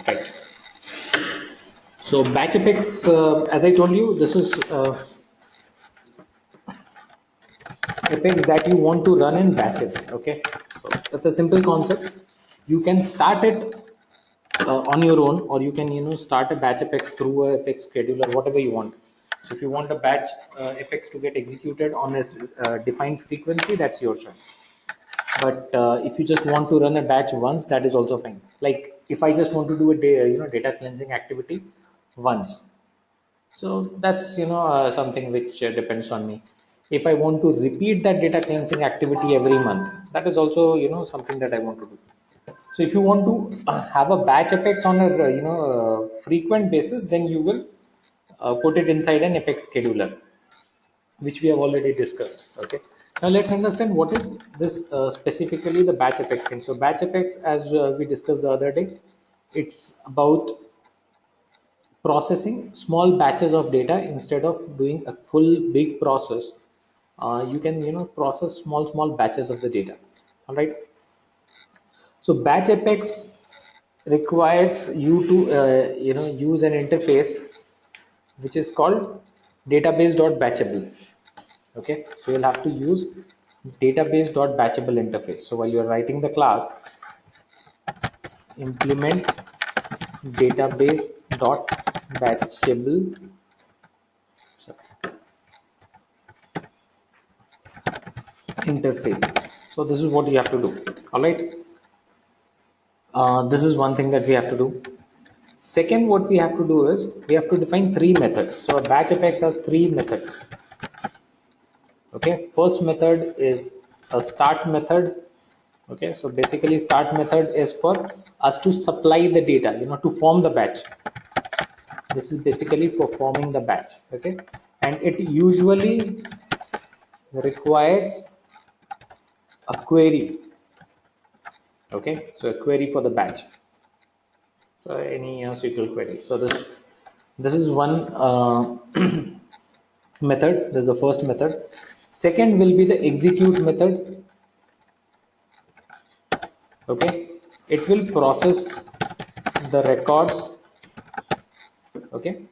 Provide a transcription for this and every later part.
Right. So batch Apex, as I told you, this is Apex that you want to run in batches. Okay, so that's a simple concept. You can start it on your own, or you can start a batch Apex through a Apex scheduler, whatever you want. So if you want a batch Apex to get executed on a defined frequency, that's your choice. But if you just want to run a batch once, that is also fine. Like if I just want to do a data cleansing activity once, so that's something which depends on me. If I want to repeat that data cleansing activity every month, that is also something that I want to do. So if you want to have a batch Apex on a frequent basis, then you will put it inside an Apex scheduler, which we have already discussed. Okay, now let's understand what is this specifically the batch Apex thing. So batch Apex, as we discussed the other day, it's about processing small batches of data instead of doing a full big process. You can process small batches of the data. All right, so batch Apex requires you to use an interface which is called database.batchable. Okay, so you'll have to use database.batchable interface. So while you're writing the class, implement database.batchable interface. So this is what you have to do. All right, this is one thing that we have to do. Second, what we have to do is we have to define three methods. So a batch Apex has three methods. Okay, first method is a start method. Okay, so basically start method is for us to supply the data, to form the batch. This is basically for forming the batch. Okay, and it usually requires a query. Okay, so a query for the batch. So any SQL query. So this is one method. This is the first method. Second will be the execute method. Okay, it will process the records. Okay,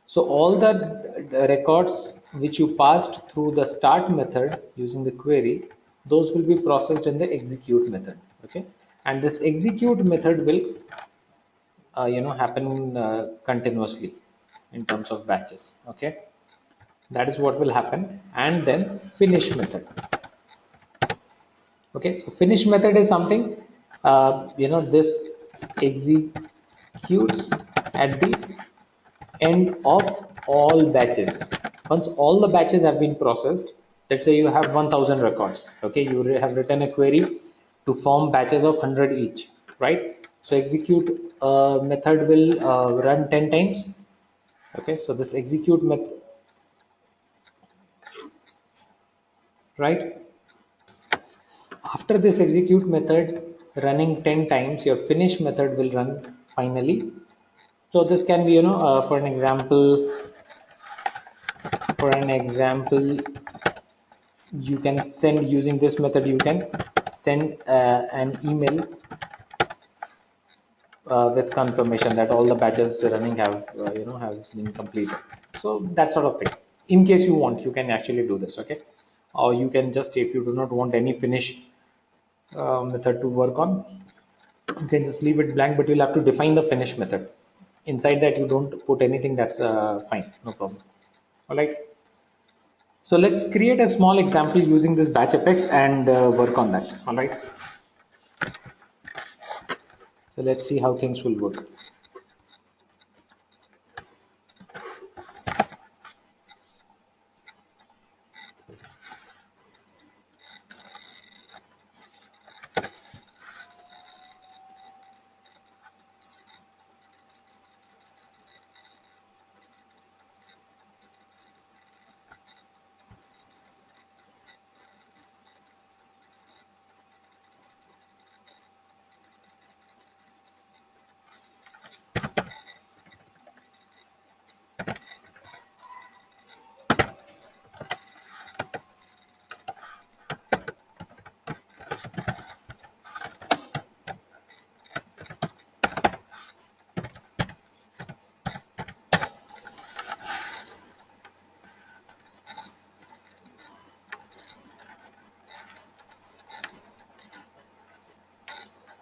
so all the records which you passed through the start method using the query, those will be processed in the execute method. Okay, and this execute method will happen continuously in terms of batches. Okay, that is what will happen. And then finish method. Okay, so finish method is something this executes at the end of all batches. Once all the batches have been processed, let's say you have 1000 records. Okay, you have written a query to form batches of 100 each, right? So execute method will run 10 times. Okay, so this execute method, right? After this execute method running 10 times, your finish method will run finally. So this can be, for an example, you can send using this method, you can send an email with confirmation that all the batches running have, has been completed. So that sort of thing. In case you want, you can actually do this, okay? Or you can just, if you do not want any finish method to work on, you can just leave it blank, but you'll have to define the finish method. Inside that you don't put anything, that's fine, no problem. All right, so let's create a small example using this batch Apex and work on that. All right, so let's see how things will work.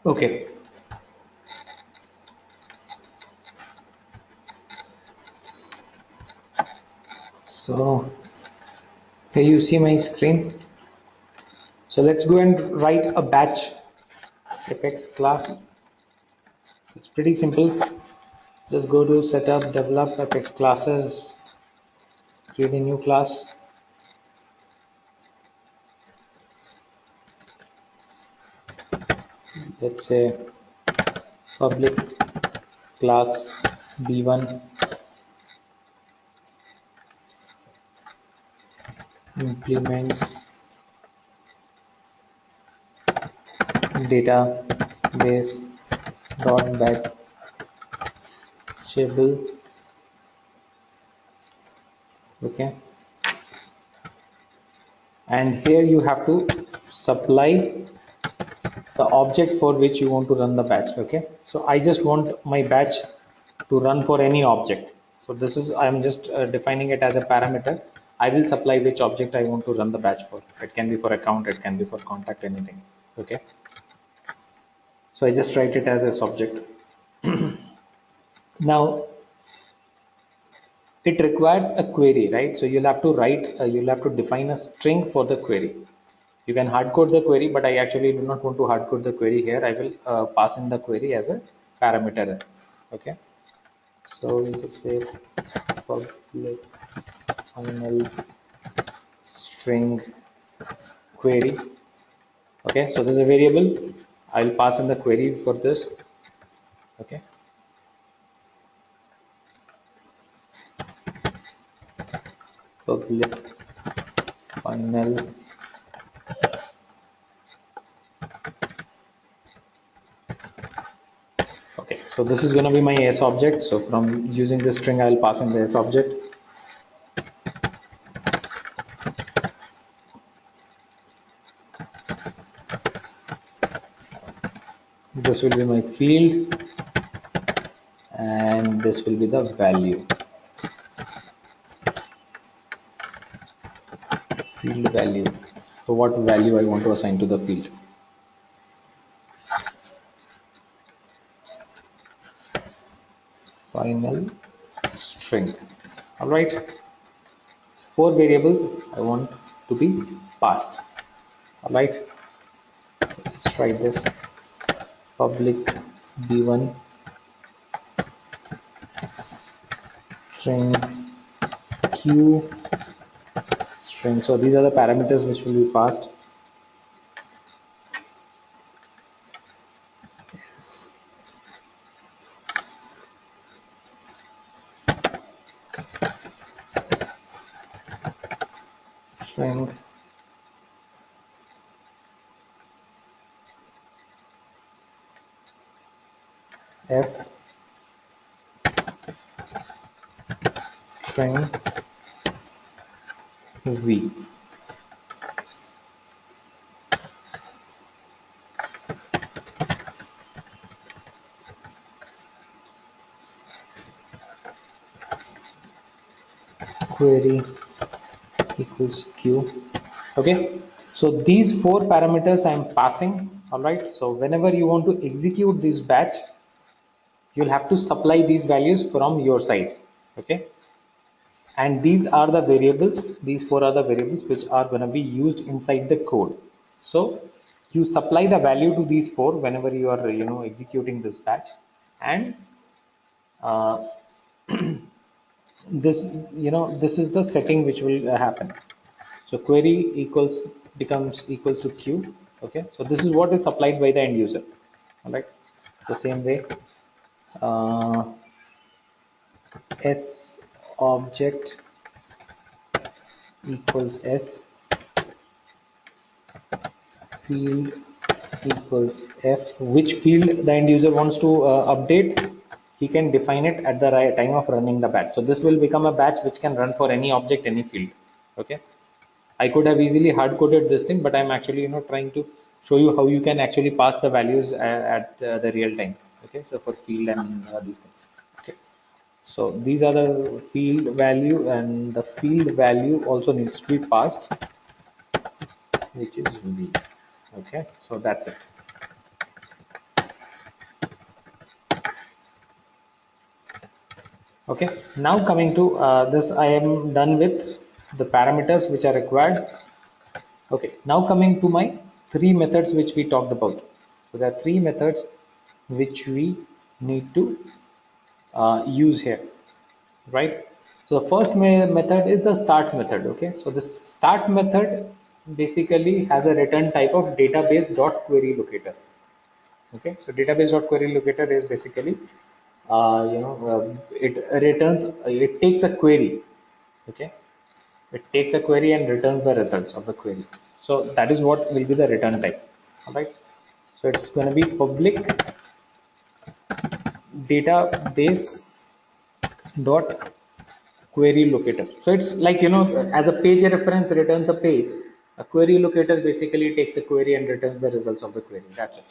Okay, so here you see my screen. So let's go and write a batch Apex class. It's pretty simple. Just go to setup, develop Apex classes, create a new class. Let's say public class B1 implements database dot batchable. Okay, and here you have to supply the object for which you want to run the batch. Okay, so I just want my batch to run for any object. So this is, I'm just defining it as a parameter. I will supply which object I want to run the batch for. It can be for account, it can be for contact, anything. Okay, so I just write it as a subject. Now it requires a query, right? So you'll have to write, you'll have to define a string for the query. You can hard code the query, but I actually do not want to hard code the query here. I will pass in the query as a parameter. Okay, so we just say public final string query. Okay, so there's a variable. I'll pass in the query for this. Okay, public final okay, so this is going to be my s object. So from using this string, I'll pass in the s object. This will be my field and this will be the value, field value. So what value I want to assign to the field. Final string. All right, 4 variables I want to be passed. All right, let's try this. Public b1 string q string. So these are the parameters which will be passed. Yes. String f string v. Query equals q. Okay, so these 4 parameters I am passing. All right, so whenever you want to execute this batch, you'll have to supply these values from your side. Okay, and these are the variables, these 4 are the variables which are going to be used inside the code. So you supply the value to these 4 whenever you are executing this batch, and uh, this this is the setting which will happen. So query equals becomes equals to q. Okay, so this is what is supplied by the end user. All right, the same way uh, s object equals s, field equals f. Which field the end user wants to update, he can define it at the right time of running the batch. So this will become a batch which can run for any object, any field. Okay, I could have easily hard coded this thing, but I'm actually trying to show you how you can actually pass the values at the real time. Okay, so for field and these things. Okay, so these are the field value, and the field value also needs to be passed, which is v. Okay, so that's it. Okay, now coming to this, I am done with the parameters which are required. Okay, now coming to my three methods which we talked about. So there are three methods which we need to use here, right? So the first method is the start method. Okay, so this start method basically has a return type of database dot query locator. Okay, so database dot query locator is basically it returns, it takes a query. Okay, it takes a query and returns the results of the query. So that is what will be the return type. All right, so it's going to be public database dot query locator. So it's like, as a page reference returns a page, a query locator basically takes a query and returns the results of the query. That's it.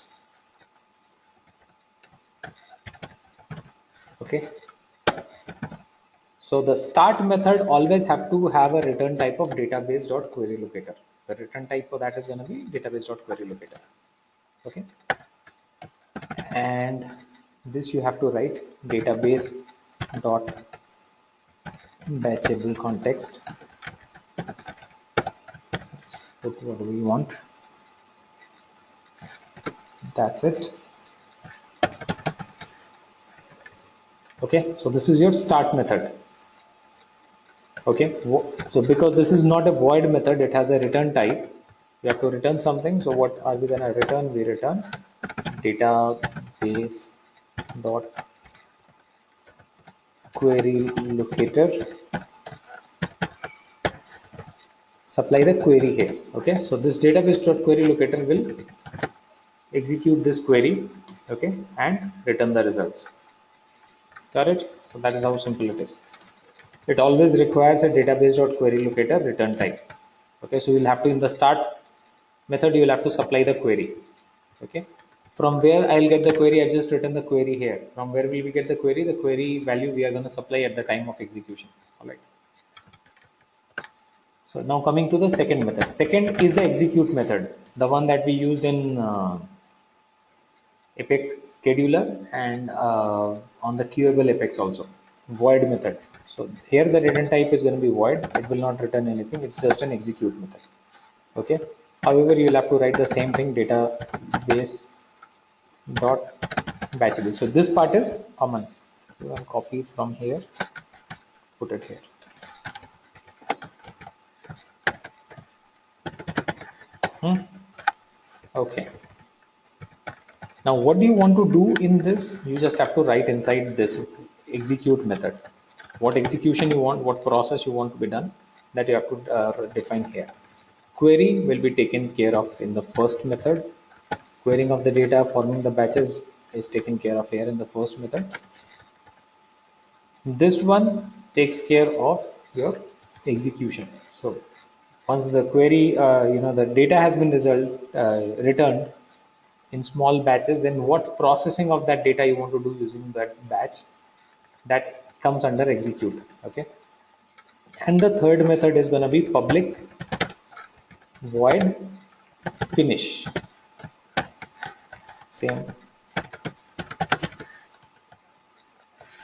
Okay, so the start method always have to have a return type of database dot query locator. The return type for that is going to be database dot query locator. Okay, and this you have to write database dot batchable context. Put what we want. That's it. Okay, so this is your start method. Okay, so because this is not a void method, it has a return type. We have to return something. So what are we gonna return? We return database dot query locator. Supply the query here. Okay, so this database dot query locator will execute this query. Okay, and return the results. Got it? So that is how simple it is. It always requires a database dot query locator return type. Okay, so you'll have to, in the start method, you will have to supply the query. Okay, from where I'll get the query, I've just written the query here. From where will we get the query? The query value we are going to supply at the time of execution. All right. So now coming to the second method. Second is the execute method, the one that we used in Apex scheduler and on the queuable Apex also, void method. So here the return type is going to be void. It will not return anything. It's just an execute method. Okay. However, you will have to write the same thing, database dot batchable. So this part is common. You can copy from here, put it here. Okay. Now, what do you want to do in this? You just have to write inside this execute method what execution you want, what process you want to be done, that you have to define here. Query will be taken care of in the first method. Querying of the data, forming the batches is taken care of here in the first method. This one takes care of your execution. So once the query, the data has been returned in small batches, then what processing of that data you want to do using that batch, that comes under execute. Okay, and the third method is going to be public void finish. Same.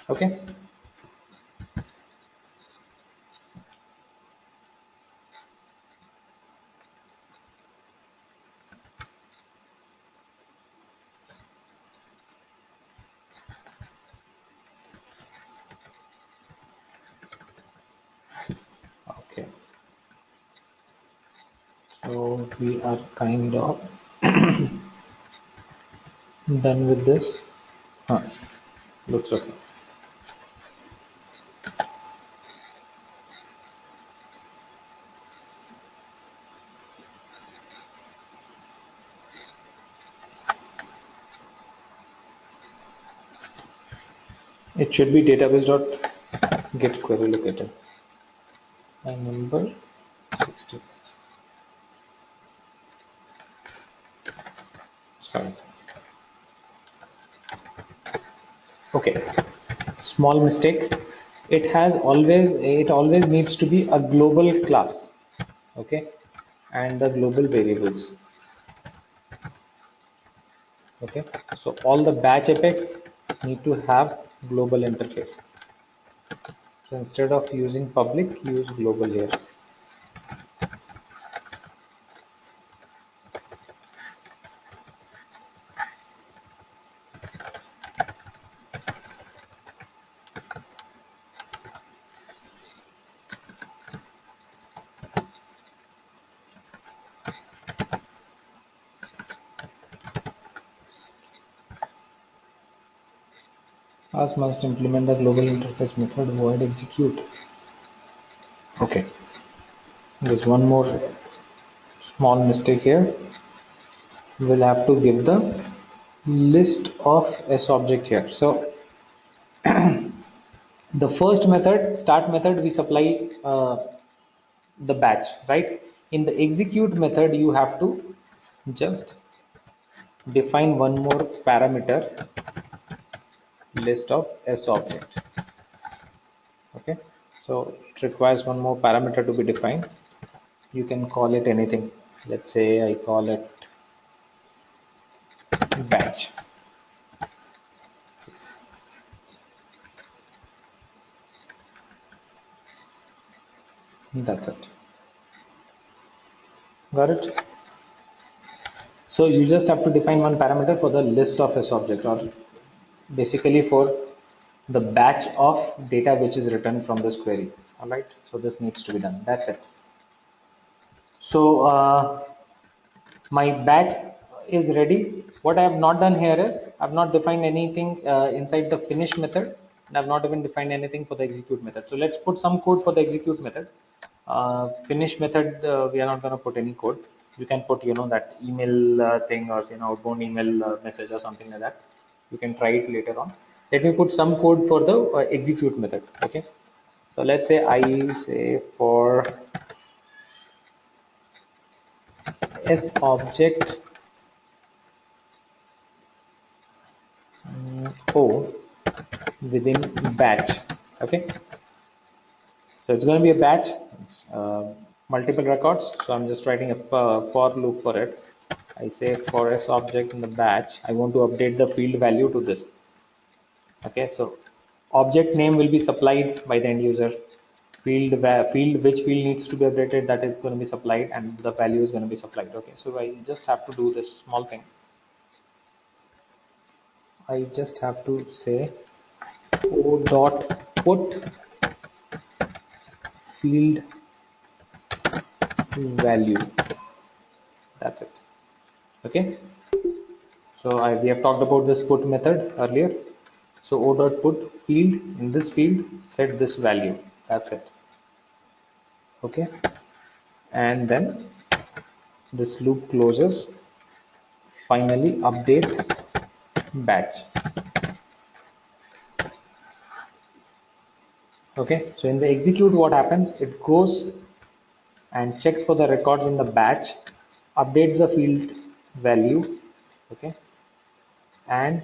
Okay, okay, so we are kind of done with this. Looks okay. It should be database dot get query locator. And number 60. Sorry. Okay, small mistake. It always needs to be a global class. Okay, and the global variables. Okay, so all the batch apex need to have global interface. So instead of using public, use global here. Us must implement the global interface method void execute. Okay, there's one more small mistake here. We'll have to give the list of S object here. So the first method, start method, we supply the batch, right? In the execute method, you have to just define one more parameter, list of S object. Okay, so it requires one more parameter to be defined. You can call it anything. Let's say I call it batch. Yes. That's it. Got it? So you just have to define one parameter for the list of S object, or basically for the batch of data which is written from this query. All right. So this needs to be done. That's it. So my batch is ready. What I have not done here is I've not defined anything inside the finish method, and I've not even defined anything for the execute method. So let's put some code for the execute method. Finish method, we are not going to put any code. You can put, that email thing, or outbound email message or something like that. You can try it later on. Let me put some code for the execute method. Okay, so let's say I say for S object O within batch. Okay, so it's going to be a batch. It's multiple records, so I'm just writing a for loop for it. I say for S object in the batch, I want to update the field value to this. Okay, so object name will be supplied by the end user. Which field needs to be updated, that is going to be supplied, and the value is going to be supplied. Okay, so I just have to do this small thing. I just have to say o dot put field value. That's it. Okay, so we have talked about this put method earlier. So o dot put field, in this field set this value. That's it. Okay, and then this loop closes. Finally update batch. Okay, so in the execute, what happens, it goes and checks for the records in the batch, updates the field value. Okay, and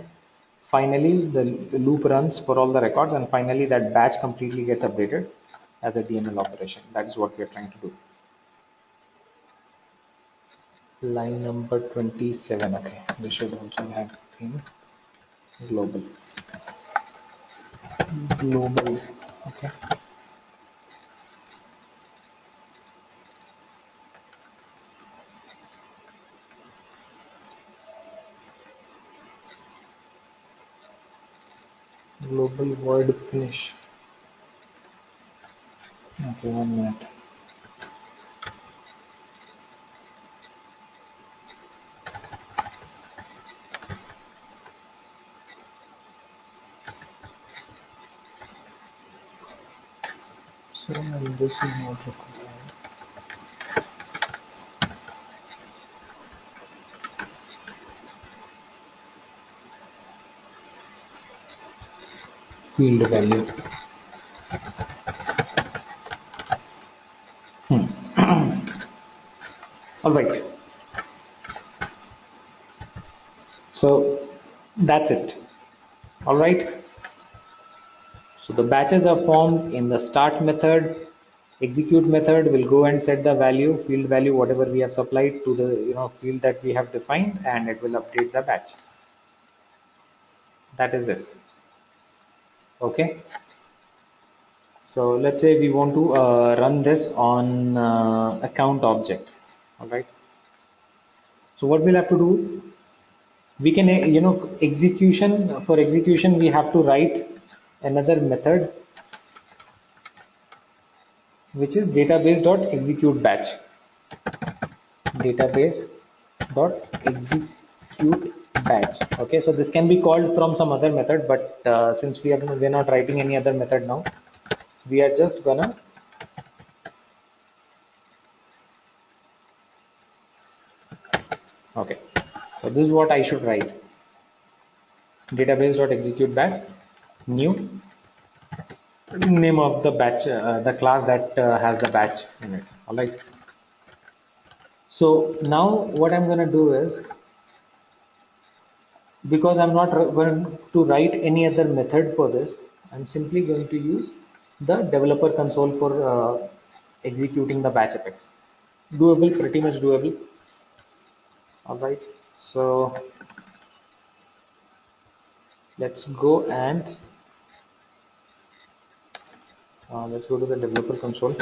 finally the loop runs for all the records, and finally that batch completely gets updated as a DML operation. That is what we are trying to do. Line number 27. Okay, we should also have in global. Okay, global void finish. Okay, 1 minute. So this is not required. Field value. All right. So that's it. All right. So the batches are formed in the start method. Execute method will go and set the value, field value, whatever we have supplied to the field that we have defined, and it will update the batch. That is it. Okay. So let's say we want to run this on account object. All right. So what we'll have to do, we can, execution, for execution, we have to write another method, which is database.execute batch. Database.execute batch. Okay, so this can be called from some other method, but since we're not writing any other method now, we are just gonna okay. So this is what I should write: database.execute batch, new, name of the batch, the class that has the batch in it. All right. So now what I'm going to do is, because I'm not going to write any other method for this, I'm simply going to use the developer console for executing the batch apex. Doable, pretty much doable. All right. So let's go and let's go to the developer console.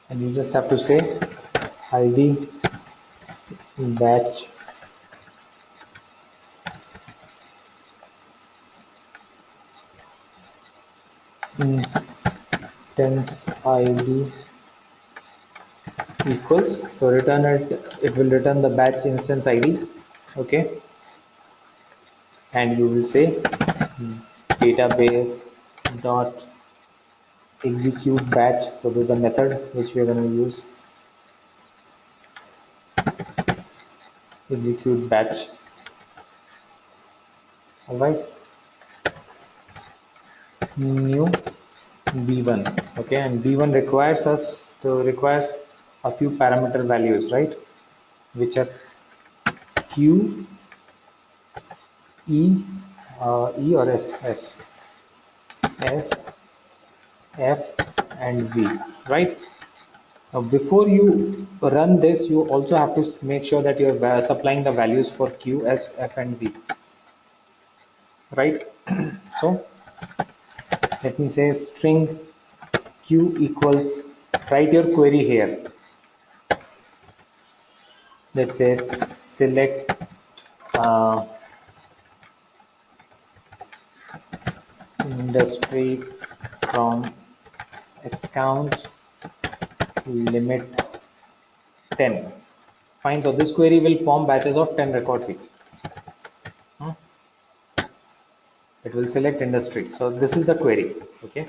And you just have to say id batch instance id equals, so return it will return the batch instance id. Okay, and you will say database dot execute batch. So this is the method which we are going to use, execute batch. All right, new b1. Okay, and b1 requires a few parameter values, right, which are q, e, e or s, f and v, right? Now before you run this, you also have to make sure that you're supplying the values for q, s, f and v, right? So let me say string q equals, write your query here. Let's say select industry from account limit 10. Fine. So this query will form batches of 10 records each. It will select industry. So this is the query. Okay,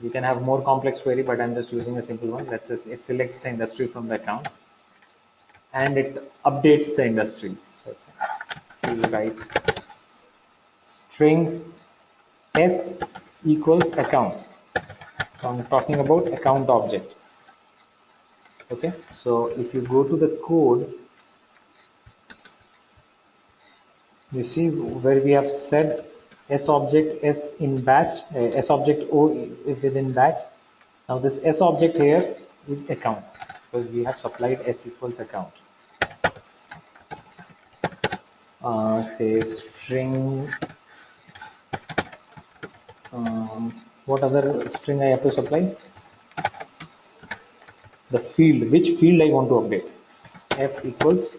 you can have more complex query, but I'm just using a simple one. Let's just, it selects the industry from the account and it updates the industries. Let's say you write string s equals account. So I'm talking about account object. Okay, so if you go to the code, you see where we have said s object s in batch, s object o within batch. Now this s object here is account, because we have supplied s equals account. Say string, what other string I have to supply? The field, which field I want to update. F equals,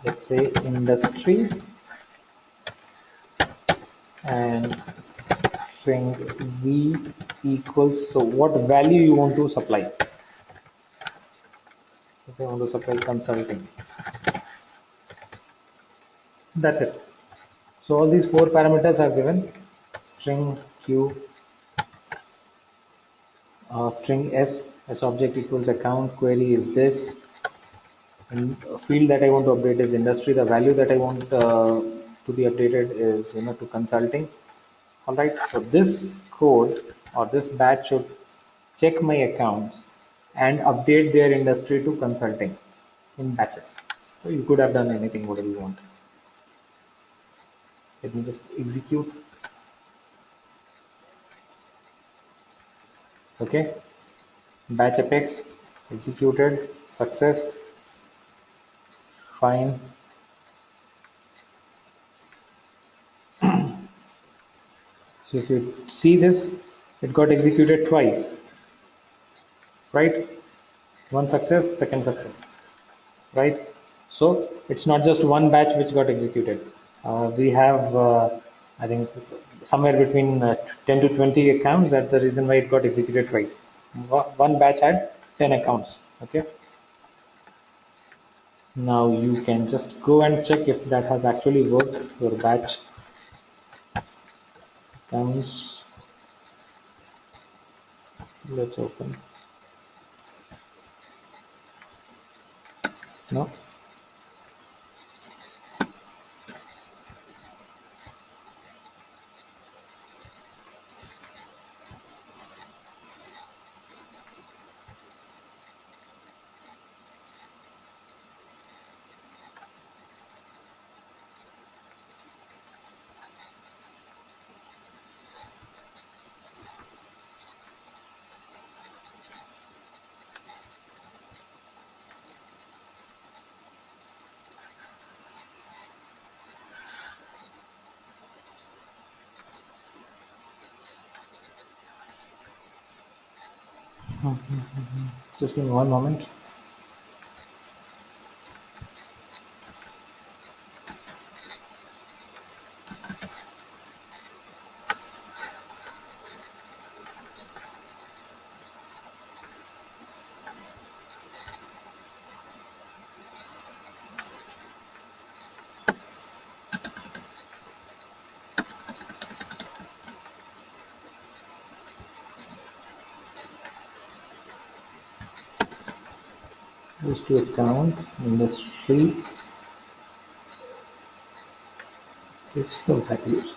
let's say industry, and string v equals, so what value you want to supply. If I want to supply consulting, that's it. So all these four parameters are given: string q, string s object equals account, query is this, and field that I want to update is industry. The value that I want to be updated is to consulting. All right. So this code or this batch should check my accounts and update their industry to consulting in batches. So you could have done anything whatever you want. Let me just execute. Okay. batch apex executed, success, fine. So if you see this, it got executed twice, right? One success, second success, right? So it's not just one batch which got executed. We have, I think, somewhere between 10 to 20 accounts. That's the reason why it got executed twice. One batch had 10 accounts. Okay. Now you can just go and check if that has actually worked. Your batch accounts. Let's open. No. Just give me one moment. Goes to account industry. It's no values.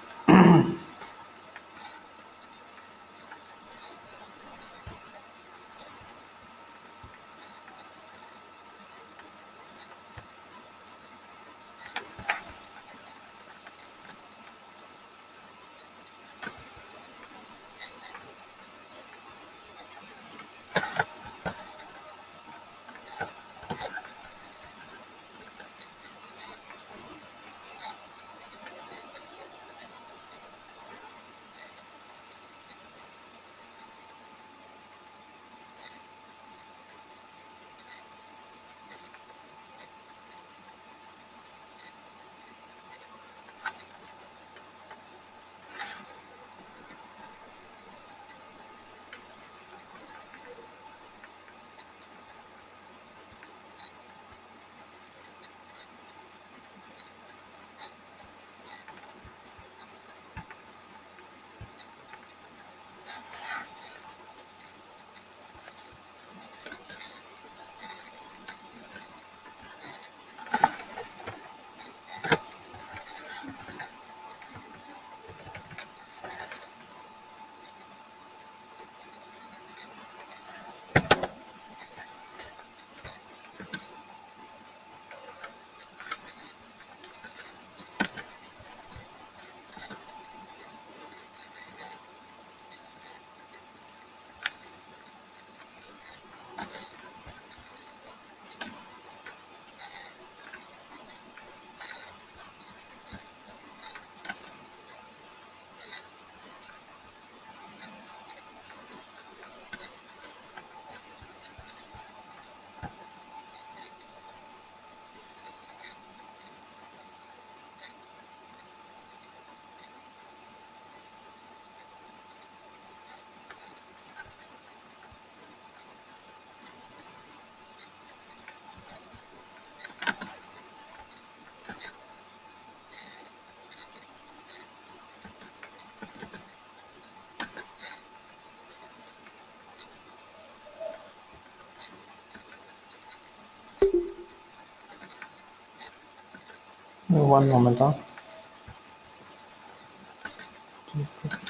One moment, huh?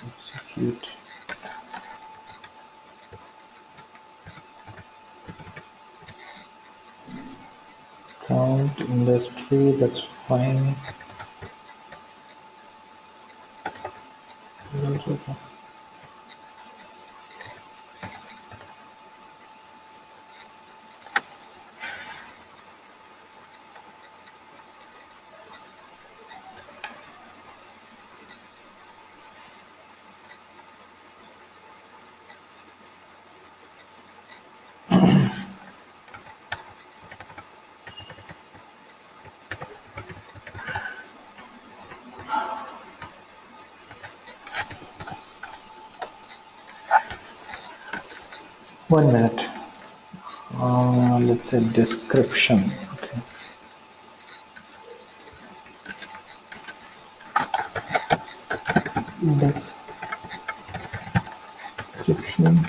Execute. Count industry, that's fine. 1 minute. Let's say description. Okay. Description.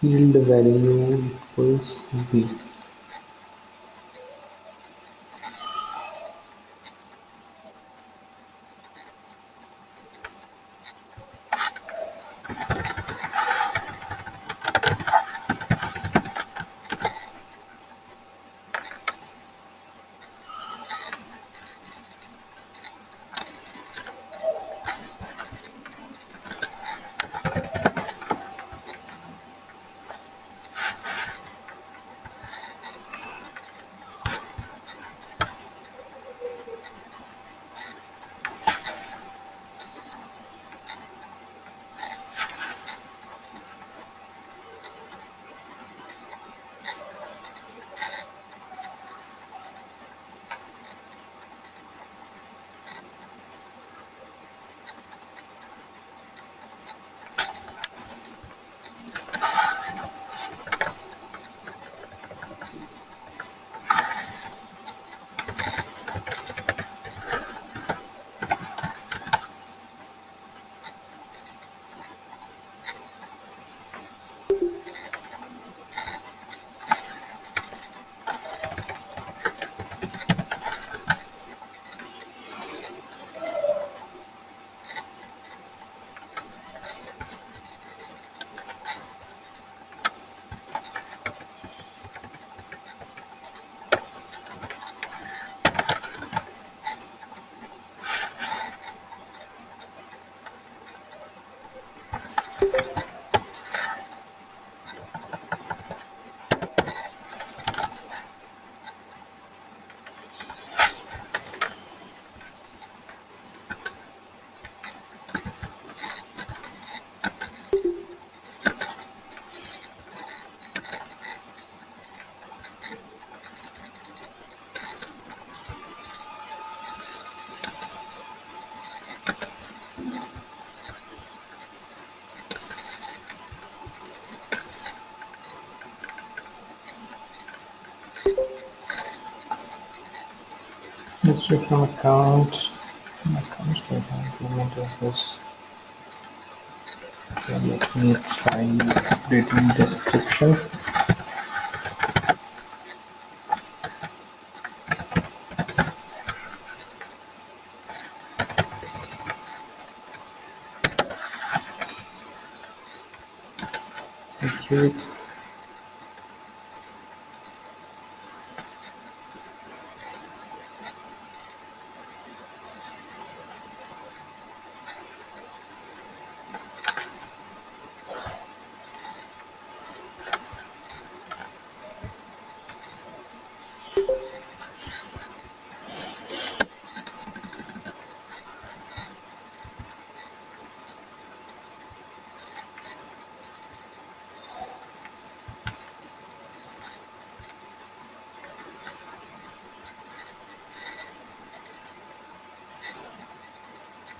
Field value equals v. History from accounts. From accounts to improvement of this. Okay, let me try updating description. Execute.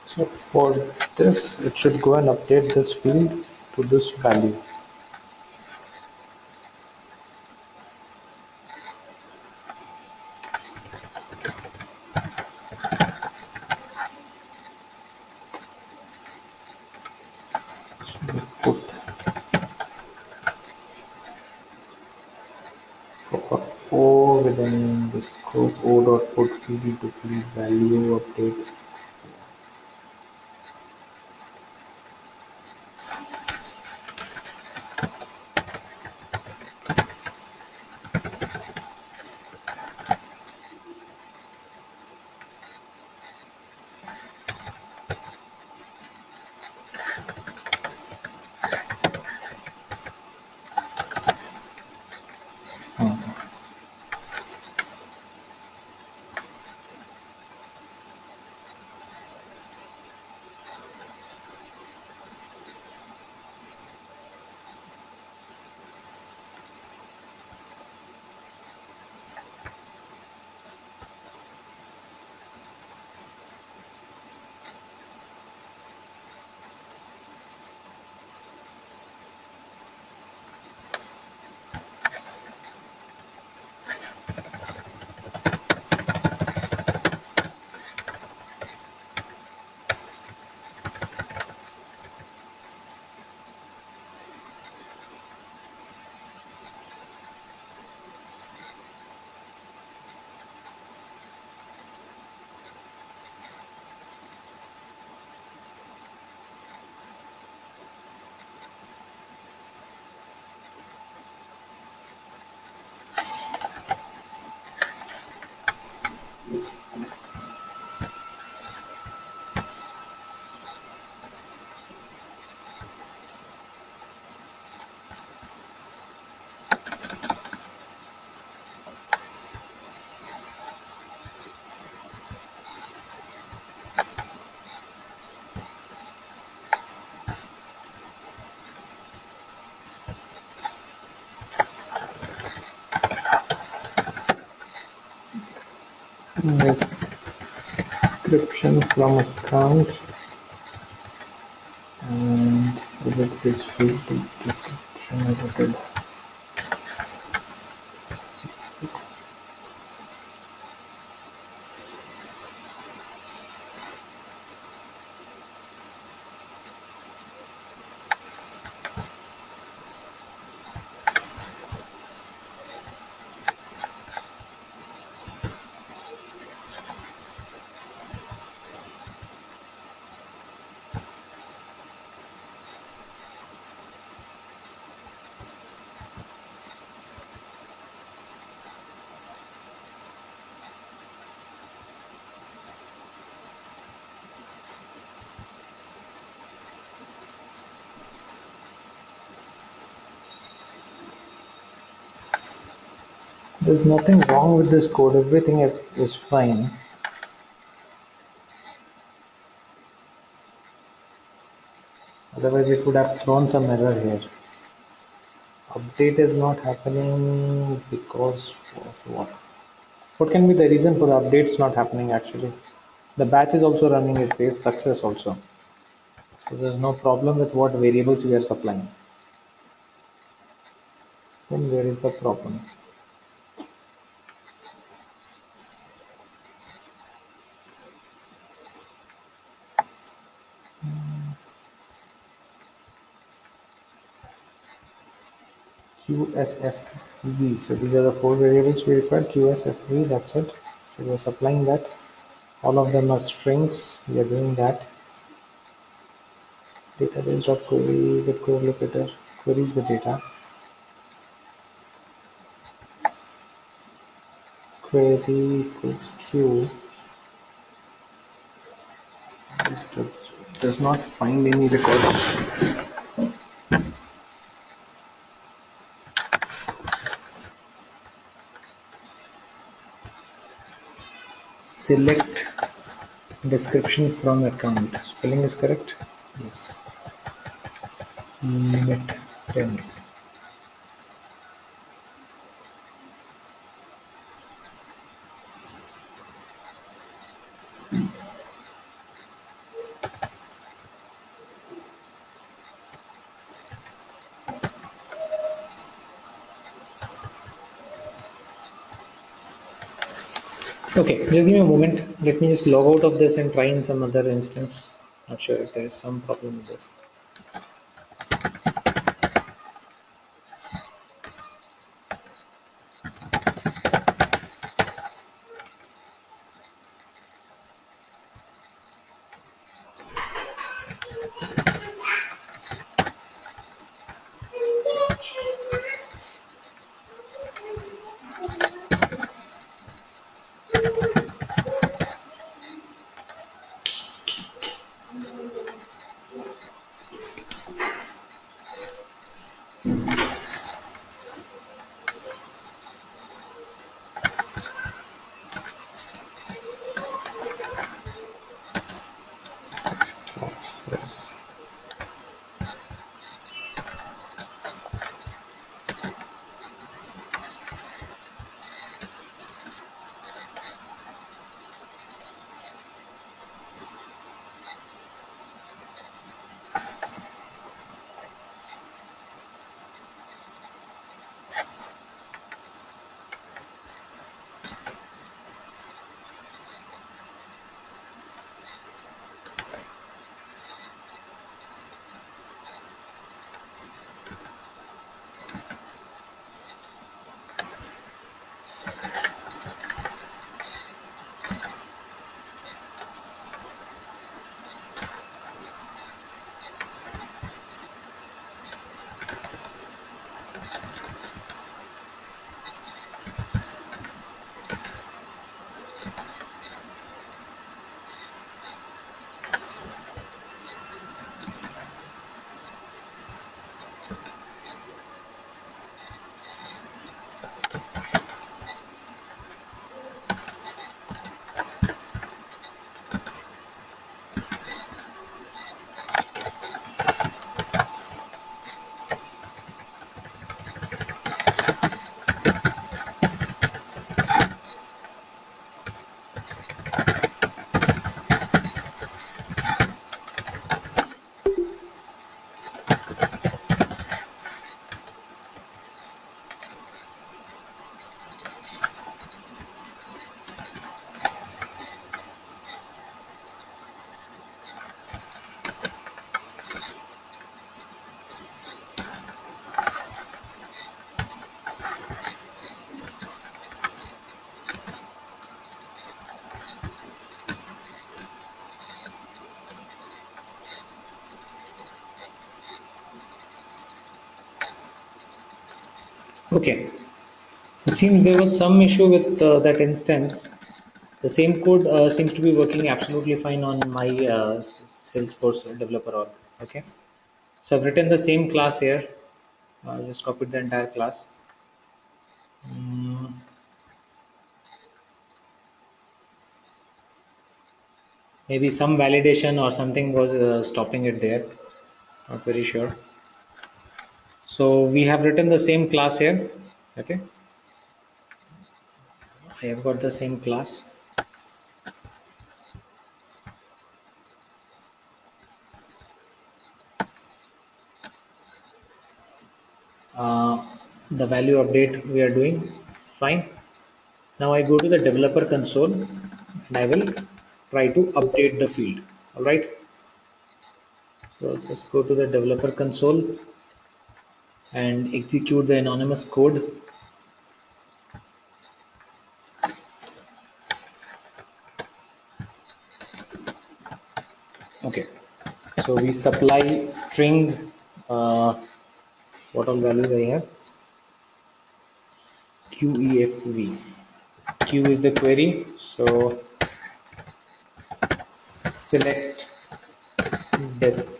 So for this, it should go and update this field to this value. So we put for O within the scope O dot put field to field value update. Description from account and edit this field to description edited. There's nothing wrong with this code, everything is fine. Otherwise it would have thrown some error here. Update is not happening because of what? What can be the reason for the updates not happening actually? The batch is also running, it says success also. So there's no problem with what variables we are supplying. Then where is the problem? QSFV. So these are the four variables we require. QSFV, that's it. So we are supplying that. All of them are strings. We are doing that. Database.query with query locator queries the data. Query equals Q. This does not find any record. Select description from account. Spelling is correct? Yes. Limit 10. Okay, just give me a moment. Let me just log out of this and try in some other instance. Not sure if there is some problem with this. Classes. Okay, it seems there was some issue with that instance. The same code seems to be working absolutely fine on my Salesforce developer org. Okay, so I've written the same class here. Just copied the entire class. Mm, maybe some validation or something was stopping it there. Not very sure. So we have written the same class here. Okay, I have got the same class. The value update we are doing fine. Now I go to the developer console and I will try to update the field. All right. So just go to the developer console and execute the anonymous code. Okay. So we supply string. What all values I have? QEFV. Q is the query. So select description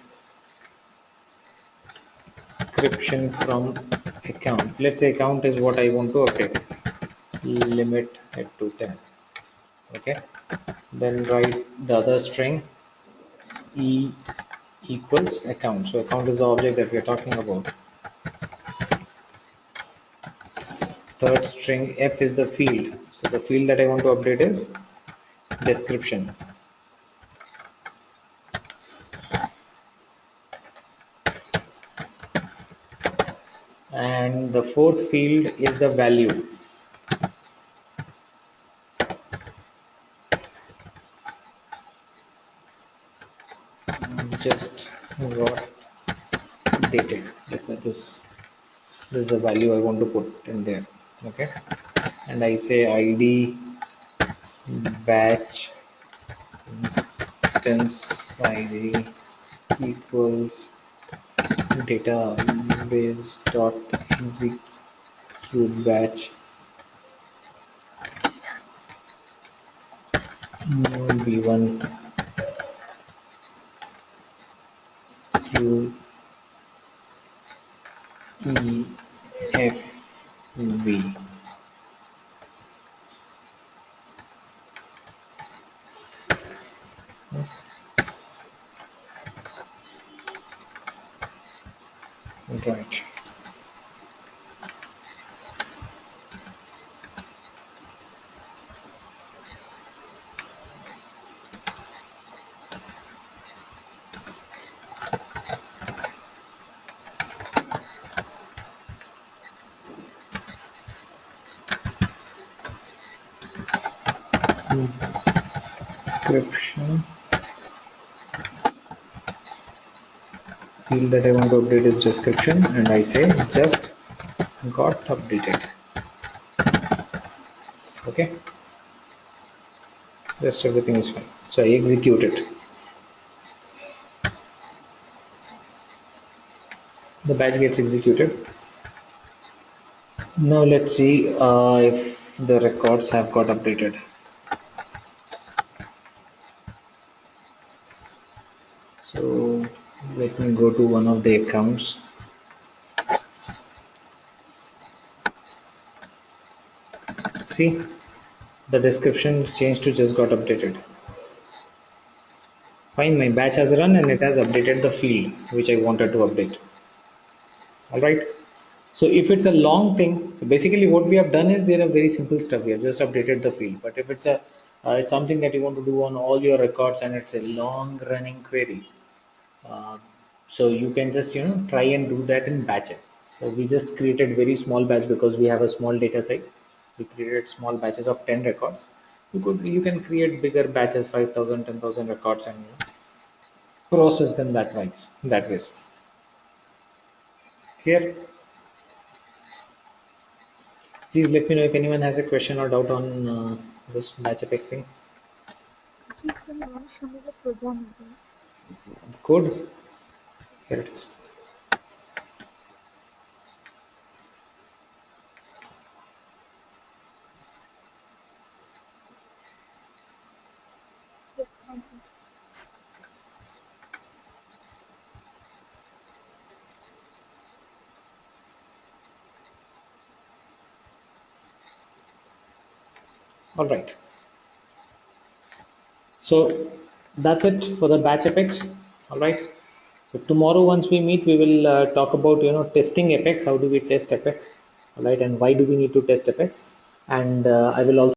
from account. Let's say account is what I want to update. Limit it to 10. Okay. Then write the other string E equals account. So account is the object that we are talking about. Third string F is the field. So the field that I want to update is description. And the fourth field is the value. just got updated. Let's say this is the value I want to put in there. Okay, and I say id batch instance id equals database dot execute batch v1 q e f v. Right. Description field that I want to update is description, and I say just got updated. Okay, rest everything is fine. So I execute it. The batch gets executed. Now let's see if the records have got updated. So let me go to one of the accounts. See, the description changed to just got updated. Fine, my batch has run and it has updated the field which I wanted to update. All right. So if it's a long thing, basically what we have done is there are very simple stuff. We have just updated the field. But if it's a it's something that you want to do on all your records and it's a long running query, so you can just try and do that in batches. So we just created very small batch because we have a small data size. We created small batches of 10 records. You can create bigger batches, 5,000, 10,000 records, and process them that way. Clear? Please let me know if anyone has a question or doubt on this batch apex thing. Can you show me the program again? Code. Here it is. Yes, thank you. All right. So that's it for the batch apex. All right. So tomorrow, once we meet, we will talk about testing apex. How do we test apex? All right, and why do we need to test apex? And I will also